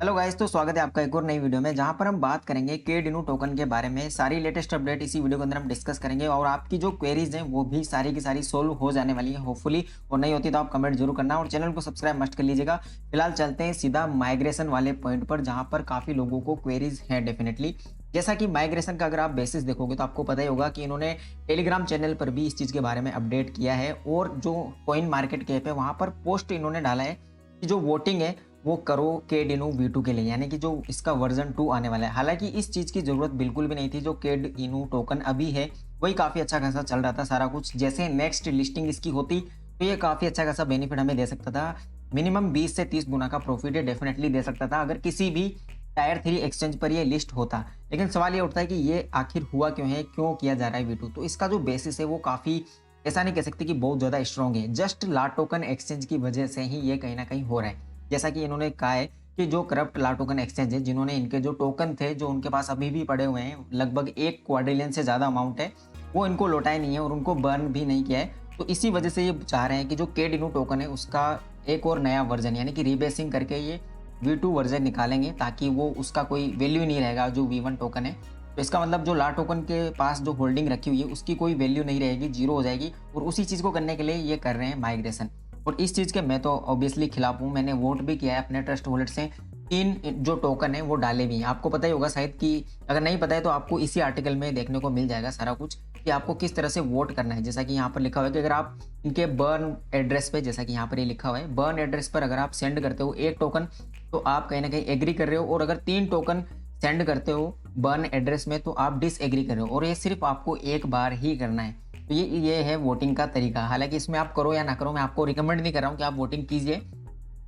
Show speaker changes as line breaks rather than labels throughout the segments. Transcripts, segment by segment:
Hello guys, तो स्वागत है आपका एक और नई वीडियो में जहां पर हम बात करेंगे के डिनू टोकन के बारे में। सारी लेटेस्ट अपडेट इसी वीडियो के अंदर हम डिस्कस करेंगे और आपकी जो क्वेरीज हैं वो भी सारी की सारी सोल्व हो जाने वाली है होपफुली। और नहीं होती तो आप कमेंट जरूर करना और चैनल को सब्सक्राइब मस्ट कर लीजिएगा। फिलहाल चलते हैं सीधा माइग्रेशन वाले पॉइंट पर जहां पर काफी लोगों को क्वेरीज हैं डेफिनेटली। जैसा कि माइग्रेशन का अगर आप बेसिस देखोगे तो आपको पता ही होगा कि इन्होंने टेलीग्राम चैनल पर भी इस चीज के बारे में अपडेट किया है और जो कॉइन मार्केट कैप है वहां पर पोस्ट इन्होंने डाला है कि जो वोटिंग है वो करो के डिनो V2 के लिए, यानी कि जो इसका वर्जन 2 आने वाला है। हालांकि इस चीज की जरूरत बिल्कुल भी नहीं थी। जो के डिनो टोकन अभी है वही काफी अच्छा खासा चल रहा था सारा कुछ। जैसे नेक्स्ट लिस्टिंग इसकी होती तो ये काफी अच्छा खासा बेनिफिट हमें दे सकता था। मिनिमम 20 से 30 गुना का प्रॉफिट ये डेफिनेटली दे सकता था अगर किसी भी टायर 3 एक्सचेंज पर ये लिस्ट होता। लेकिन सवाल ये उठता है कि ये आखिर हुआ क्यों है, क्यों किया जा रहा है V2। तो इसका जो बेसिस है वो काफी, ऐसा नहीं कह सकते कि बहुत ज्यादा स्ट्रॉन्ग है, जस्ट ला टोकन एक्सचेंज की वजह से ही ये कहीं ना कहीं हो रहा है। जैसा कि इन्होंने कहा है कि जो करप्ट ला टोकन एक्सचेंज है, जिन्होंने इनके जो टोकन थे जो उनके पास अभी भी पड़े हुए हैं, लगभग 1 क्वाड्रिलियन से ज़्यादा अमाउंट है, वो इनको लौटाए नहीं है और उनको बर्न भी नहीं किया है। तो इसी वजह से ये चाह रहे हैं कि जो के डिनो टोकन है उसका एक और नया वर्जन यानी कि रीबेसिंग करके ये V2 वर्जन निकालेंगे, ताकि वो उसका कोई वैल्यू नहीं रहेगा जो V1 टोकन है। तो इसका मतलब जो ला टोकन के पास जो होल्डिंग रखी हुई है उसकी कोई वैल्यू नहीं रहेगी, जीरो हो जाएगी। और उसी चीज़ को करने के लिए ये कर रहे हैं माइग्रेशन। और इस चीज़ के मैं तो ऑब्वियसली खिलाफ हूँ। मैंने वोट भी किया है अपने ट्रस्ट वॉलेट से। 3 जो टोकन है वो डाले भी हैं। आपको पता ही होगा शायद, कि अगर नहीं पता है तो आपको इसी आर्टिकल में देखने को मिल जाएगा सारा कुछ कि आपको किस तरह से वोट करना है। जैसा कि यहाँ पर लिखा हुआ है कि अगर आप इनके बर्न एड्रेस पे, जैसा कि यहाँ पर ये लिखा हुआ है, बर्न एड्रेस पर अगर आप सेंड करते हो 1 टोकन तो आप कहीं ना कहीं एग्री कर रहे हो, और अगर 3 टोकन सेंड करते हो बर्न एड्रेस में तो आप डिसएग्री कर रहे हो। और ये सिर्फ आपको एक बार ही करना है। तो ये है वोटिंग का तरीका। हालांकि इसमें आप करो या ना करो, मैं आपको रिकमेंड नहीं कर रहा हूँ कि आप वोटिंग कीजिए,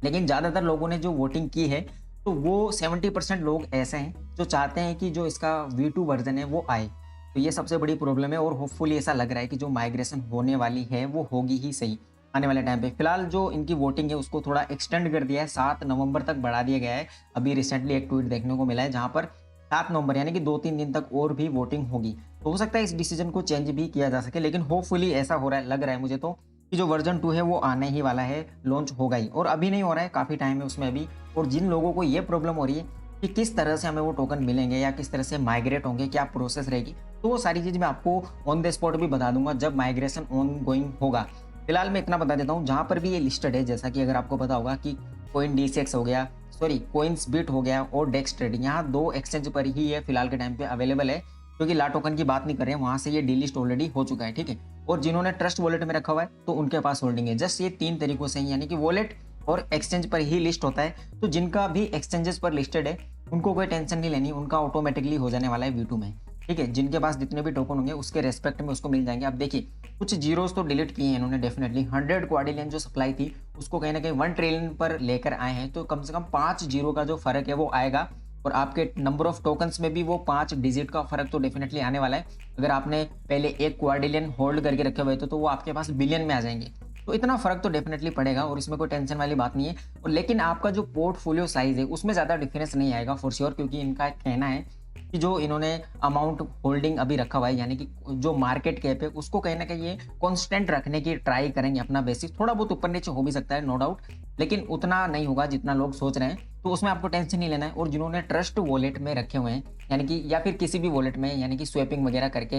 लेकिन ज़्यादातर लोगों ने जो वोटिंग की है तो वो 70% लोग ऐसे हैं जो चाहते हैं कि जो इसका V2 वर्जन है वो आए। तो ये सबसे बड़ी प्रॉब्लम है और होपफुली ऐसा लग रहा है कि जो माइग्रेशन होने वाली है वो होगी ही सही आने वाले टाइम पे। फिलहाल जो इनकी वोटिंग है उसको थोड़ा एक्सटेंड कर दिया है, 7 नवंबर तक बढ़ा दिया गया है। अभी रिसेंटली एक ट्वीट देखने को मिला है जहाँ पर 7 नवंबर यानी कि 2-3 दिन तक और भी वोटिंग होगी। तो हो सकता है इस डिसीजन को चेंज भी किया जा सके, लेकिन होपफुली ऐसा हो रहा है, लग रहा है मुझे तो कि जो वर्जन 2 है वो आने ही वाला है, लॉन्च होगा ही। और अभी नहीं हो रहा है, काफ़ी टाइम है उसमें अभी। और जिन लोगों को ये प्रॉब्लम हो रही है कि किस तरह से हमें वो टोकन मिलेंगे या किस तरह से माइग्रेट होंगे, क्या प्रोसेस रहेगी, तो वो सारी चीज़ मैं आपको ऑन द स्पॉट भी बता दूंगा जब माइग्रेशन ऑन गोइंग होगा। फिलहाल मैं इतना बता देता हूँ, जहाँ पर भी ये लिस्टेड है, जैसा कि अगर आपको पता होगा कि कोइन DCX हो गया, सॉरी कोइंस बिट हो गया और डेक्स ट्रेडिंग, यहाँ 2 एक्सचेंज पर ही ये फिलहाल के टाइम पे अवेलेबल है। क्योंकि ला टोकन की बात नहीं कर रहे हैं, वहाँ से ये डीलिस्ट ऑलरेडी हो चुका है, ठीक है। और जिन्होंने ट्रस्ट वॉलेट में रखा हुआ है तो उनके पास होल्डिंग है। जस्ट ये 3 तरीकों से ही, यानी कि वॉलेट और एक्सचेंज पर ही लिस्ट होता है। तो जिनका भी एक्सचेंजेस पर लिस्टेड है उनको कोई टेंशन नहीं लेनी, उनका ऑटोमेटिकली हो जाने वाला है V2 में, ठीक है। जिनके पास जितने भी टोकन होंगे उसके रेस्पेक्ट में उसको मिल जाएंगे। अब देखिए, कुछ जीरोस तो डिलीट किए हैं इन्होंने डेफिनेटली। 100 क्वाड्रिलियन जो सप्लाई थी उसको कहीं ना कहीं 1 ट्रिलियन पर लेकर आए हैं। तो कम से कम 5 जीरो का जो फर्क है वो आएगा। और आपके नंबर ऑफ टोकन्स में भी वो 5 डिजिट का फर्क तो डेफिनेटली आने वाला है। अगर आपने पहले 1 क्वाड्रिलियन होल्ड करके रखे हुए थे तो वो आपके पास बिलियन में आ जाएंगे। तो इतना फर्क तो डेफिनेटली पड़ेगा और इसमें कोई टेंशन वाली बात नहीं है। और लेकिन आपका जो पोर्टफोलियो साइज है उसमें ज़्यादा डिफरेंस नहीं आएगा फॉर श्योर, क्योंकि इनका कहना है कि जो इन्होंने अमाउंट होल्डिंग अभी रखा हुआ है, यानी कि जो मार्केट कैप है उसको कहीं ना कहीं ये कॉन्स्टेंट रखने की ट्राई करेंगे। अपना बेसिस थोड़ा बहुत ऊपर नीचे हो भी सकता है, नो डाउट, लेकिन उतना नहीं होगा जितना लोग सोच रहे हैं। तो उसमें आपको टेंशन नहीं लेना है। और जिन्होंने ट्रस्ट वॉलेट में रखे हुए हैं, यानी कि या फिर किसी भी वॉलेट में, यानी कि स्वैपिंग वगैरह करके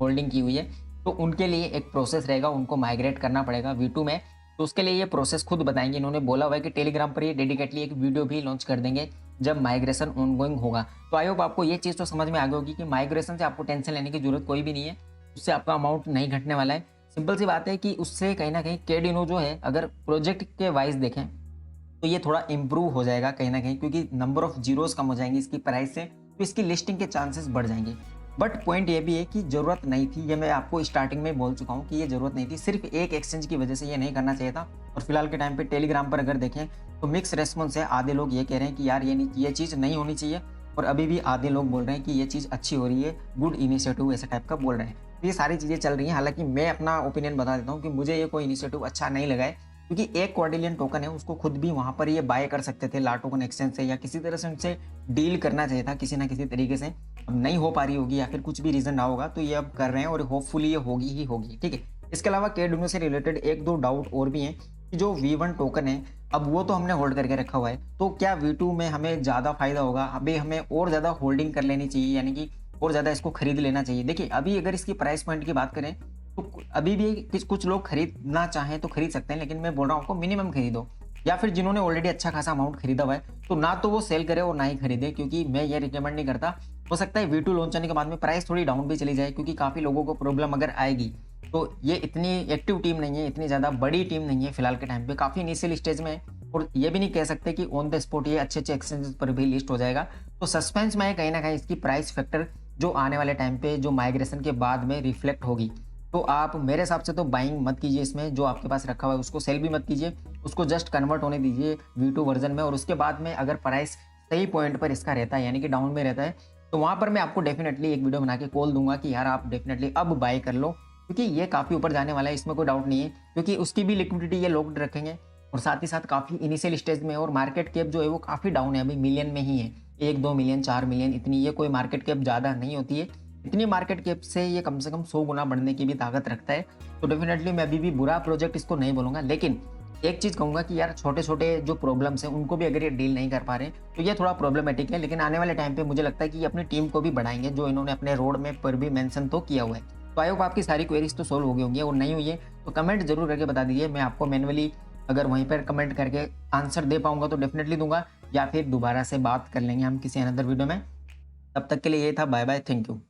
होल्डिंग की हुई है, तो उनके लिए एक प्रोसेस रहेगा, उनको माइग्रेट करना पड़ेगा V2 में। तो उसके लिए ये प्रोसेस खुद बताएंगे। इन्होंने बोला हुआ है कि टेलीग्राम पर ये डेडिकेटली एक वीडियो भी लॉन्च कर देंगे जब माइग्रेशन ऑनगोइंग होगा। तो आई होप आपको ये चीज़ तो समझ में आ गई होगी कि माइग्रेशन से आपको टेंशन लेने की जरूरत कोई भी नहीं है। उससे आपका अमाउंट नहीं घटने वाला है। सिंपल सी बात है कि उससे कहीं ना कहीं के डिनो जो है, अगर प्रोजेक्ट के वाइज देखें तो ये थोड़ा इंप्रूव हो जाएगा कहीं ना कहीं, क्योंकि नंबर ऑफ जीरोस कम हो जाएंगे इसकी प्राइस से, तो इसकी लिस्टिंग के चांसेस बढ़ जाएंगे। बट पॉइंट ये भी है कि जरूरत नहीं थी, ये मैं आपको स्टार्टिंग में बोल चुका हूँ कि ये जरूरत नहीं थी। सिर्फ एक एक्सचेंज की वजह से ये नहीं करना चाहिए था। और फिलहाल के टाइम पे टेलीग्राम पर अगर देखें तो मिक्स रेस्पॉन्स है। आधे लोग ये कह रहे हैं कि यार ये चीज़ नहीं होनी चाहिए, और अभी भी आधे लोग बोल रहे हैं कि ये चीज़ अच्छी हो रही है, गुड इनिशिएटिव, ऐसे टाइप का बोल रहे हैं। तो ये सारी चीज़ें चल रही हैं। हालांकि मैं अपना ओपिनियन बता देता हूँ कि मुझे ये कोई इनिशिएटिव अच्छा नहीं लगा है, क्योंकि 1 क्वाड्रिलियन टोकन है, उसको खुद भी वहां पर ये बाय कर सकते थे ला टोकन एक्सचेंज से, या किसी तरह से उनसे डील करना चाहिए था किसी ना किसी तरीके से। अब नहीं हो पा रही होगी या फिर कुछ भी रीजन रहा होगा, तो ये अब कर रहे हैं और होपफुली ये होगी ही होगी, ठीक है। इसके अलावा के डिनो से रिलेटेड 1-2 डाउट और भी हैं। कि जो V1 टोकन है, अब वो तो हमने होल्ड करके रखा हुआ है, तो क्या V2 में हमें ज़्यादा फ़ायदा होगा? अभी हमें और ज़्यादा होल्डिंग कर लेनी चाहिए, यानी कि और ज़्यादा इसको खरीद लेना चाहिए। देखिए, अभी अगर इसकी प्राइस पॉइंट की बात करें, तो अभी भी कुछ लोग खरीदना चाहें तो खरीद सकते हैं, लेकिन मैं बोल रहा हूँ आपको मिनिमम खरीदो, या फिर जिन्होंने ऑलरेडी अच्छा खासा अमाउंट खरीदा हुआ है, तो ना तो वो सेल करे और ना ही खरीदे, क्योंकि मैं ये रिकमेंड नहीं करता। हो सकता है V2 लॉन्च होने के बाद में प्राइस थोड़ी डाउन भी चली जाए, क्योंकि काफ़ी लोगों को प्रॉब्लम अगर आएगी, तो ये इतनी एक्टिव टीम नहीं है, इतनी ज़्यादा बड़ी टीम नहीं है फिलहाल के टाइम पे, काफ़ी इनिशियल स्टेज में है, और ये भी नहीं कह सकते कि ऑन द स्पॉट ये अच्छे-अच्छे एक्सचेंजेस पर भी लिस्ट हो जाएगा। तो सस्पेंस में है कहीं न कहीं इसकी प्राइस फैक्टर, जो आने वाले टाइम पे जो माइग्रेशन के बाद में रिफ्लेक्ट होगी। तो आप मेरे हिसाब से तो बाइंग मत कीजिए इसमें, जो आपके पास रखा हुआ है उसको सेल भी मत कीजिए, उसको जस्ट कन्वर्ट होने दीजिए V2 वर्ज़न में, और उसके बाद में अगर प्राइस सही पॉइंट पर इसका रहता है, यानी कि डाउन में रहता है, तो वहाँ पर मैं आपको डेफ़िनेटली एक वीडियो बना के कॉल दूँगा कि यार आप डेफ़िनेटली अब बाय कर लो, क्योंकि ये काफ़ी ऊपर जाने वाला है, इसमें कोई डाउट नहीं है, क्योंकि उसकी भी लिक्विडिटी ये लॉक्ड रखेंगे, और साथ ही साथ काफ़ी इनिशियल स्टेज में है, और मार्केट कैप जो है वो काफ़ी डाउन है, अभी मिलियन में ही है, 1-2 मिलियन, 4 मिलियन, इतनी ये कोई मार्केट कैप ज़्यादा नहीं होती है। इतनी मार्केट कैप से ये कम से कम 100 गुना बढ़ने की भी ताकत रखता है। तो डेफ़िनेटली मैं अभी भी बुरा प्रोजेक्ट इसको नहीं बोलूँगा, लेकिन एक चीज़ कहूँगा कि यार छोटे-छोटे जो प्रॉब्लम्स हैं उनको भी अगर ये डील नहीं कर पा रहे, तो ये थोड़ा प्रॉब्लमैटिक है, लेकिन आने वाले टाइम पे मुझे लगता है कि ये अपनी टीम को भी बढ़ाएँगे, जो इन्होंने अपने रोड मैप पर भी मेंशन तो किया हुआ है। तो आई होप आपकी सारी क्वेरीज़ तो सॉल्व हो गई होंगी, और नहीं हुई है तो कमेंट ज़रूर करके बता दीजिए। मैं आपको मैनुअली अगर वहीं पर कमेंट करके आंसर दे पाऊँगा तो डेफ़िनेटली दूँगा, या फिर दोबारा से बात कर लेंगे हम किसी अनदर वीडियो में। तब तक के लिए ये था, बाय बाय, थैंक यू।